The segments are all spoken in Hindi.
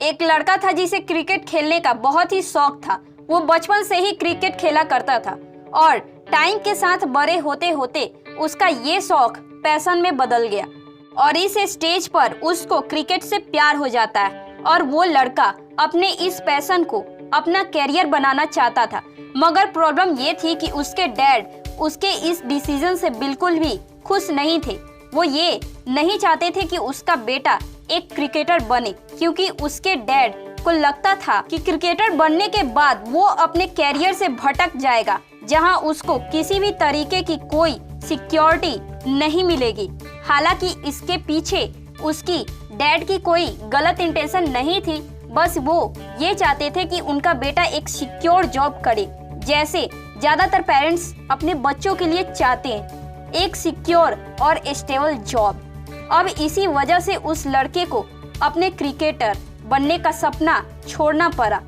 एक लड़का था जिसे क्रिकेट खेलने का बहुत ही शौक था। वो बचपन से ही क्रिकेट खेला करता था और टाइम के साथ बड़े होते होते उसका ये शौक पैशन में बदल गया और इस स्टेज पर उसको क्रिकेट से प्यार हो जाता है और वो लड़का अपने इस पैशन को अपना कैरियर बनाना चाहता था। मगर प्रॉब्लम ये थी कि उसके डैड उसके इस डिसीजन से बिल्कुल भी खुश नहीं थे। वो ये नहीं चाहते थे कि उसका बेटा एक क्रिकेटर बने, क्योंकि उसके डैड को लगता था कि क्रिकेटर बनने के बाद वो अपने कैरियर से भटक जाएगा, जहां उसको किसी भी तरीके की कोई सिक्योरिटी नहीं मिलेगी। हालांकि इसके पीछे उसकी डैड की कोई गलत इंटेंशन नहीं थी, बस वो ये चाहते थे कि उनका बेटा एक सिक्योर जॉब करे, जैसे ज्यादातर पेरेंट्स अपने बच्चों के लिए चाहते हैं, एक सिक्योर और स्टेबल जॉब। अब इसी वजह से उस लड़के को अपने क्रिकेटर बनने का सपना छोड़ना पड़ा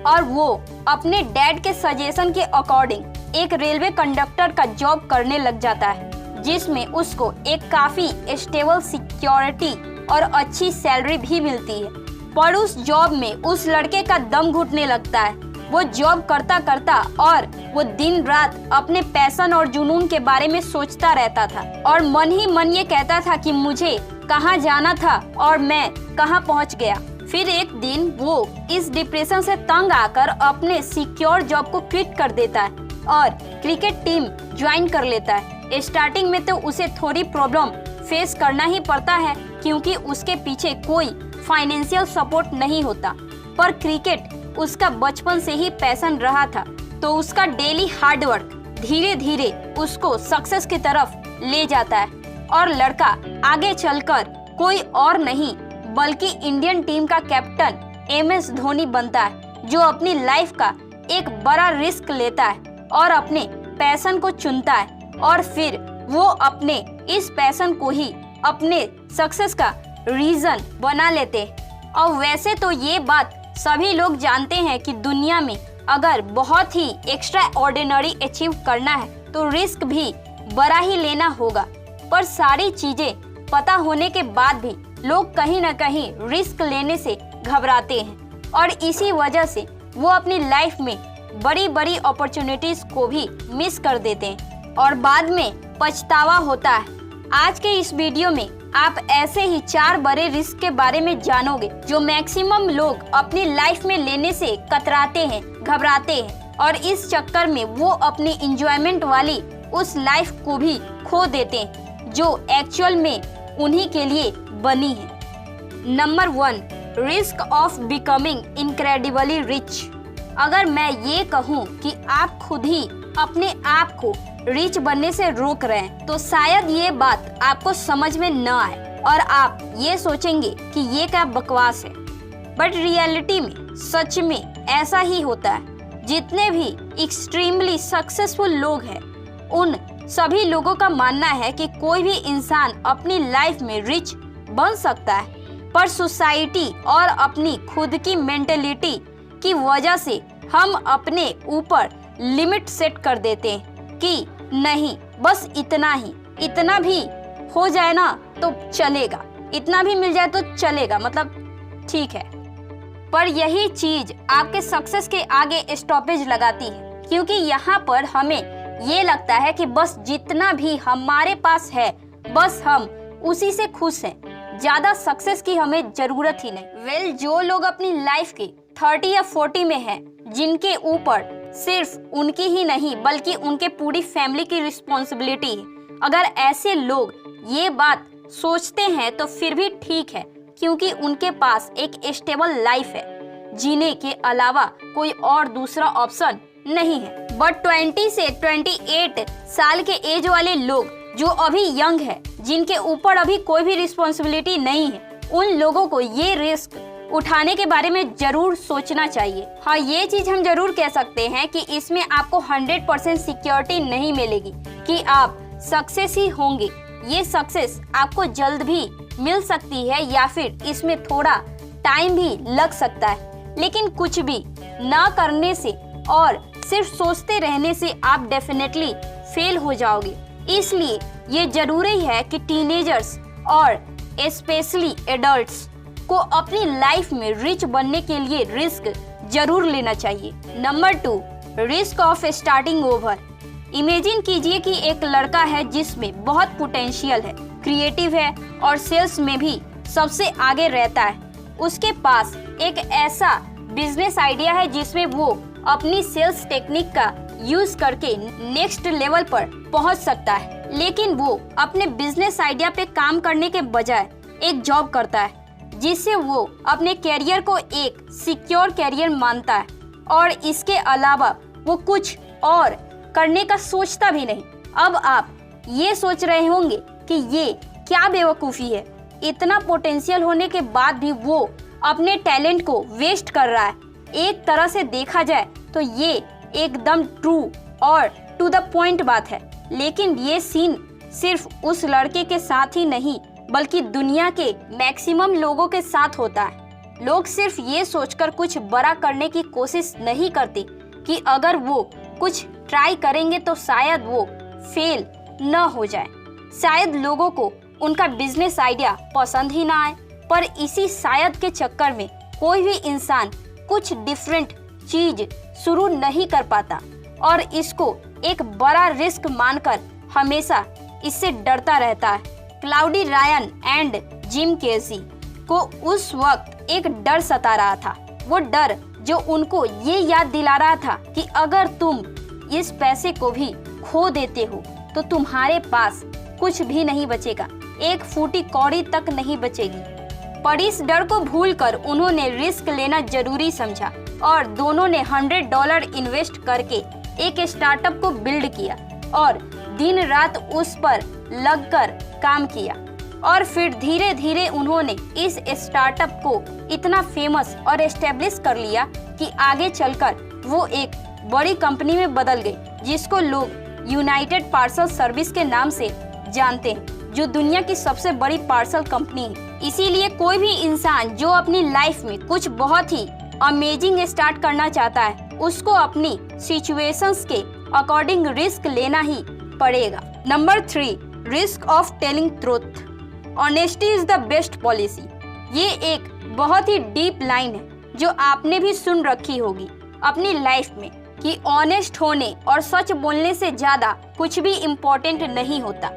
और वो अपने डैड के सजेशन के अकॉर्डिंग एक रेलवे कंडक्टर का जॉब करने लग जाता है, जिसमें उसको एक काफी स्टेबल सिक्योरिटी और अच्छी सैलरी भी मिलती है। पर उस जॉब में उस लड़के का दम घुटने लगता है। वो जॉब करता करता और वो दिन रात अपने पैशन और जुनून के बारे में सोचता रहता था और मन ही मन ये कहता था कि मुझे कहाँ जाना था और मैं कहाँ पहुँच गया। फिर एक दिन वो इस डिप्रेशन से तंग आकर अपने सिक्योर जॉब को क्विट कर देता है और क्रिकेट टीम ज्वाइन कर लेता है। स्टार्टिंग में तो उसे थोड़ी प्रॉब्लम फेस करना ही पड़ता है, क्योंकि उसके पीछे कोई फाइनेंशियल सपोर्ट नहीं होता, पर क्रिकेट उसका बचपन से ही पैशन रहा था, तो उसका डेली हार्डवर्क धीरे धीरे उसको सक्सेस की तरफ ले जाता है और लड़का आगे चलकर कोई और नहीं बल्कि इंडियन टीम का कैप्टन MS धोनी बनता है, जो अपनी लाइफ का एक बड़ा रिस्क लेता है और अपने पैशन को चुनता है और फिर वो अपने इस पैशन को ही अपने सक्सेस का रीजन बना लेते। और वैसे तो ये बात सभी लोग जानते हैं कि दुनिया में अगर बहुत ही एक्स्ट्रा ऑर्डिनरी अचीव करना है तो रिस्क भी बड़ा ही लेना होगा, पर सारी चीजें पता होने के बाद भी लोग कहीं ना कहीं रिस्क लेने से घबराते हैं और इसी वजह से वो अपनी लाइफ में बड़ी बड़ी अपॉर्चुनिटीज को भी मिस कर देते हैं और बाद में पछतावा होता है। आज के इस वीडियो में आप ऐसे ही 4 बड़े रिस्क के बारे में जानोगे जो मैक्सिमम लोग अपनी लाइफ में लेने से कतराते हैं, घबराते हैं और इस चक्कर में वो अपनी इंजॉयमेंट वाली उस लाइफ को भी खो देते हैं जो एक्चुअल में उन्हीं के लिए बनी है। Number 1, risk of becoming incredibly rich. अगर मैं ये कहूँ कि आप खुद ही अपने आप को रिच बनने से रोक रहे हैं तो शायद ये बात आपको समझ में न आए और आप ये सोचेंगे कि ये क्या बकवास है, बट रियलिटी में सच में ऐसा ही होता है। जितने भी एक्सट्रीमली सक्सेसफुल लोग हैं उन सभी लोगों का मानना है कि कोई भी इंसान अपनी लाइफ में रिच बन सकता है, पर सोसाइटी और अपनी खुद की मेंटेलिटी की वजह से हम अपने ऊपर लिमिट सेट कर देते हैं कि नहीं, बस इतना भी हो जाए ना तो चलेगा, इतना भी मिल जाए तो चलेगा, मतलब ठीक है। पर यही चीज आपके सक्सेस के आगे स्टॉपेज लगाती है, क्योंकि यहाँ पर हमें ये लगता है कि बस जितना भी हमारे पास है बस हम उसी से खुश हैं, ज्यादा सक्सेस की हमें जरूरत ही नहीं। जो लोग अपनी लाइफ के 30 या 40 में हैं, जिनके ऊपर सिर्फ उनकी ही नहीं बल्कि उनके पूरी फैमिली की रिस्पॉन्सिबिलिटी है, अगर ऐसे लोग ये बात सोचते हैं तो फिर भी ठीक है, क्योंकि उनके पास एक स्टेबल लाइफ है, जीने के अलावा कोई और दूसरा ऑप्शन नहीं है। बट 20 से 28 साल के एज वाले लोग जो अभी यंग है, जिनके ऊपर अभी कोई भी रिस्पॉन्सिबिलिटी नहीं है, उन लोगों को ये रिस्क उठाने के बारे में जरूर सोचना चाहिए। हाँ, ये चीज हम जरूर कह सकते हैं कि इसमें आपको 100% सिक्योरिटी नहीं मिलेगी कि आप सक्सेस ही होंगे। ये सक्सेस आपको जल्द भी मिल सकती है या फिर इसमें थोड़ा टाइम भी लग सकता है, लेकिन कुछ भी ना करने से और सिर्फ सोचते रहने से आप डेफिनेटली फेल हो जाओगे। इसलिए ये जरूरी है कि टीनेजर्स और स्पेशली एडल्ट्स को अपनी लाइफ में रिच बनने के लिए रिस्क जरूर लेना चाहिए। Number 2, risk of starting over. Imagine कीजिए कि एक लड़का है जिसमें बहुत पोटेंशियल है, क्रिएटिव है और सेल्स में भी सबसे आगे रहता है। उसके पास एक ऐसा बिजनेस आइडिया है जिसमें वो अपनी सेल्स टेक्निक का यूज करके नेक्स्ट लेवल पर पहुंच सकता है, लेकिन वो अपने बिजनेस आइडिया पे काम करने के बजाय एक जॉब करता है जिससे वो अपने कैरियर को एक सिक्योर कैरियर मानता है और इसके अलावा वो कुछ और करने का सोचता भी नहीं। अब आप ये सोच रहे होंगे कि ये क्या बेवकूफ़ी है, इतना पोटेंशियल होने के बाद भी वो अपने टैलेंट को वेस्ट कर रहा है। एक तरह से देखा जाए तो ये एकदम ट्रू और टू द पॉइंट बात है, लेकिन ये सीन सिर्फ उस लड़के के साथ ही नहीं बल्कि दुनिया के मैक्सिमम लोगों के साथ होता है। लोग सिर्फ ये सोचकर कुछ बड़ा करने की कोशिश नहीं करते कि अगर वो कुछ ट्राई करेंगे तो शायद वो फेल न हो जाए, शायद लोगों को उनका बिजनेस आइडिया पसंद ही ना आए। पर इसी शायद के चक्कर में कोई भी इंसान कुछ डिफरेंट चीज शुरू नहीं कर पाता और इसको एक बड़ा रिस्क मानकर हमेशा इससे डरता रहता है। क्लाउडी रायन एंड जिम केसी को उस वक्त एक डर सता रहा था, वो डर जो उनको ये याद दिला रहा था कि अगर तुम इस पैसे को भी खो देते हो तो तुम्हारे पास कुछ भी नहीं बचेगा, एक फूटी कौड़ी तक नहीं बचेगी। पर इस डर को भूलकर उन्होंने रिस्क लेना जरूरी समझा और दोनों ने $100 इन्वेस्ट करके एक स्टार्टअप को बिल्ड किया और दिन रात उस पर लगकर काम किया और फिर धीरे धीरे उन्होंने इस स्टार्टअप को इतना फेमस और एस्टेब्लिश कर लिया कि आगे चलकर वो एक बड़ी कंपनी में बदल गई जिसको लोग यूनाइटेड पार्सल सर्विस के नाम से जानते हैं, जो दुनिया की सबसे बड़ी पार्सल कंपनी है। इसीलिए कोई भी इंसान जो अपनी लाइफ में कुछ बहुत ही अमेजिंग स्टार्ट करना चाहता है उसको अपनी सिचुएशंस के अकॉर्डिंग रिस्क लेना ही पड़ेगा। Number 3, risk of telling truth. Honesty is the best policy. ये एक बहुत ही डीप लाइन है जो आपने भी सुन रखी होगी अपनी लाइफ में कि ऑनेस्ट होने और सच बोलने से ज्यादा कुछ भी इम्पोर्टेंट नहीं होता।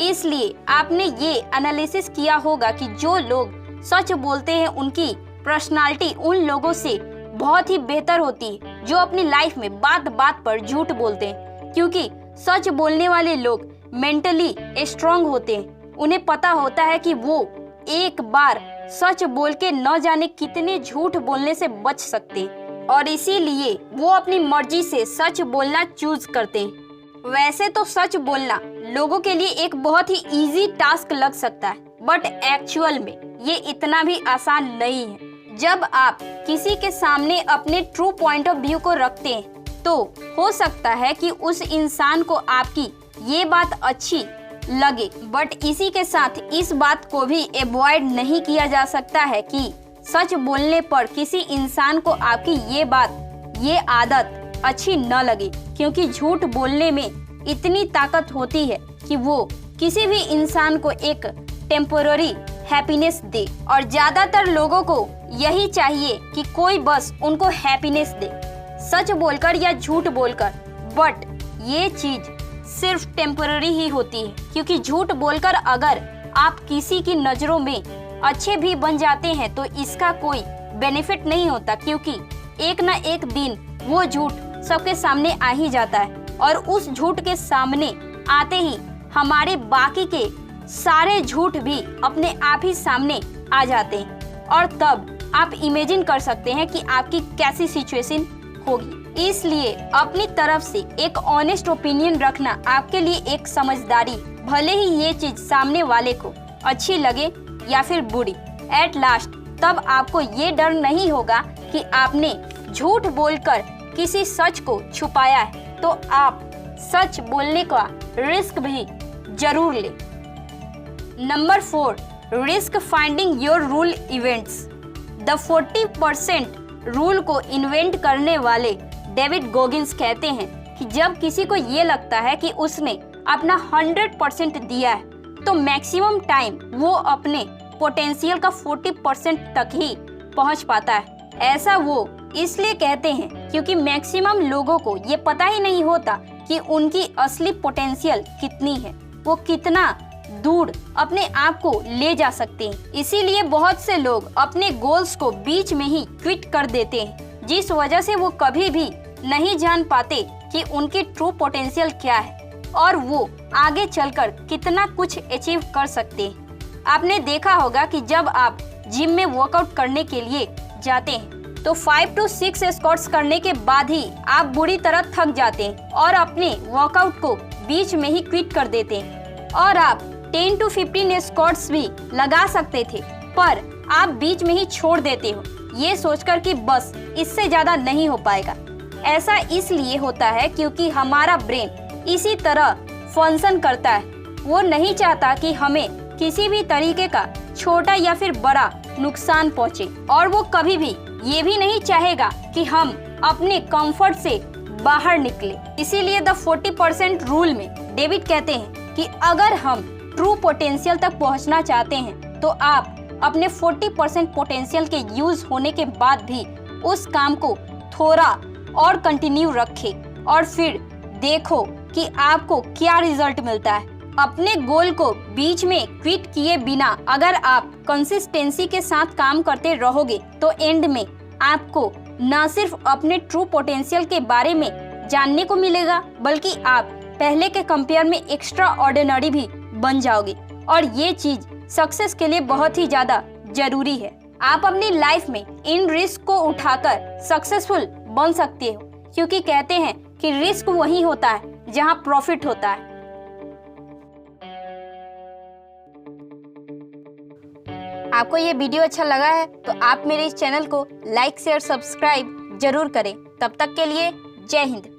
इसलिए आपने ये एनालिसिस किया होगा कि जो लोग सच बोलते हैं उनकी पर्सनालिटी उन लोगों से बहुत ही बेहतर होती है जो अपनी लाइफ में बात बात पर झूठ बोलते हैं, क्योंकि सच बोलने वाले लोग मेंटली स्ट्रांग होते हैं। उन्हें पता होता है कि वो एक बार सच बोल के न जाने कितने झूठ बोलने से बच सकते हैं और इसीलिए वो अपनी मर्जी से सच बोलना चूज करते हैं। वैसे तो सच बोलना लोगों के लिए एक बहुत ही इजी टास्क लग सकता है, बट एक्चुअल में ये इतना भी आसान नहीं है। जब आप किसी के सामने अपने ट्रू पॉइंट ऑफ व्यू को रखते हैं तो हो सकता है कि उस इंसान को आपकी ये बात अच्छी लगे, बट इसी के साथ इस बात को भी अवॉइड नहीं किया जा सकता है कि सच बोलने पर किसी इंसान को आपकी ये आदत अच्छी न लगे, क्योंकि झूठ बोलने में इतनी ताकत होती है कि वो किसी भी इंसान को एक टेम्पोररी हैप्पीनेस दे और ज्यादातर लोगों को यही चाहिए कि कोई बस उनको हैप्पीनेस दे, सच बोलकर या झूठ बोलकर। बट ये चीज सिर्फ टेम्पररी ही होती है, क्योंकि झूठ बोलकर अगर आप किसी की नजरों में अच्छे भी बन जाते हैं तो इसका कोई बेनिफिट नहीं होता, क्योंकि एक ना एक दिन वो झूठ सबके सामने आ ही जाता है और उस झूठ के सामने आते ही हमारे बाकी के सारे झूठ भी अपने आप ही सामने आ जाते हैं और तब आप इमेजिन कर सकते हैं कि आपकी कैसी सिचुएशन होगी। इसलिए अपनी तरफ से एक ऑनेस्ट ओपिनियन रखना आपके लिए एक समझदारी, भले ही ये चीज सामने वाले को अच्छी लगे या फिर बुरी। एट लास्ट तब आपको ये डर नहीं होगा कि आपने झूठ बोलकर किसी सच को छुपाया है, तो आप सच बोलने का रिस्क भी जरूर लें। Number 4, risk finding your rule events. The 40% rule को इन्वेंट करने वाले डेविड गोगिंस कहते हैं कि जब किसी को ये लगता है कि उसने अपना 100% दिया है तो मैक्सिमम टाइम वो अपने पोटेंशियल का 40% तक ही पहुंच पाता है। ऐसा वो इसलिए कहते हैं क्योंकि मैक्सिमम लोगों को ये पता ही नहीं होता कि उनकी असली पोटेंशियल कितनी है, वो कितना दूर अपने आप को ले जा सकते हैं। इसीलिए बहुत से लोग अपने गोल्स को बीच में ही क्विट कर देते हैं, जिस वजह से वो कभी भी नहीं जान पाते कि उनकी ट्रू पोटेंशियल क्या है और वो आगे चलकर कितना कुछ अचीव कर सकते हैं। आपने देखा होगा कि जब आप जिम में वर्कआउट करने के लिए जाते हैं तो 5 to 6 स्क्वाट्स करने के बाद ही आप बुरी तरह थक जाते हैं और अपने वर्कआउट को बीच में ही क्विट कर देते हैं और आप 10 to 15 स्क्वाट्स भी लगा सकते थे, पर आप बीच में ही छोड़ देते हो ये सोचकर कि बस इससे ज्यादा नहीं हो पाएगा। ऐसा इसलिए होता है क्योंकि हमारा ब्रेन इसी तरह फंक्शन करता है। वो नहीं चाहता कि हमें किसी भी तरीके का छोटा या फिर बड़ा नुकसान पहुंचे और वो कभी भी ये भी नहीं चाहेगा कि हम अपने कंफर्ट से बाहर निकले। इसीलिए द 40% रूल में डेविड कहते हैं कि अगर हम ट्रू पोटेंशियल तक पहुंचना चाहते हैं तो आप अपने 40% पोटेंशियल के यूज होने के बाद भी उस काम को थोड़ा और कंटिन्यू रखें और फिर देखो कि आपको क्या रिजल्ट मिलता है। अपने गोल को बीच में क्विट किए बिना अगर आप कंसिस्टेंसी के साथ काम करते रहोगे तो एंड में आपको न सिर्फ अपने ट्रू पोटेंशियल के बारे में जानने को मिलेगा बल्कि आप पहले के कंपेयर में एक्स्ट्रा ऑर्डिनरी भी बन जाओगे और ये चीज सक्सेस के लिए बहुत ही ज्यादा जरूरी है। आप अपनी लाइफ में इन रिस्क को उठाकर सक्सेसफुल बन सकते हो क्योंकि कहते हैं कि रिस्क वही होता है जहां प्रॉफिट होता है। आपको ये वीडियो अच्छा लगा है तो आप मेरे इस चैनल को लाइक शेयर सब्सक्राइब जरूर करें। तब तक के लिए जय हिंद।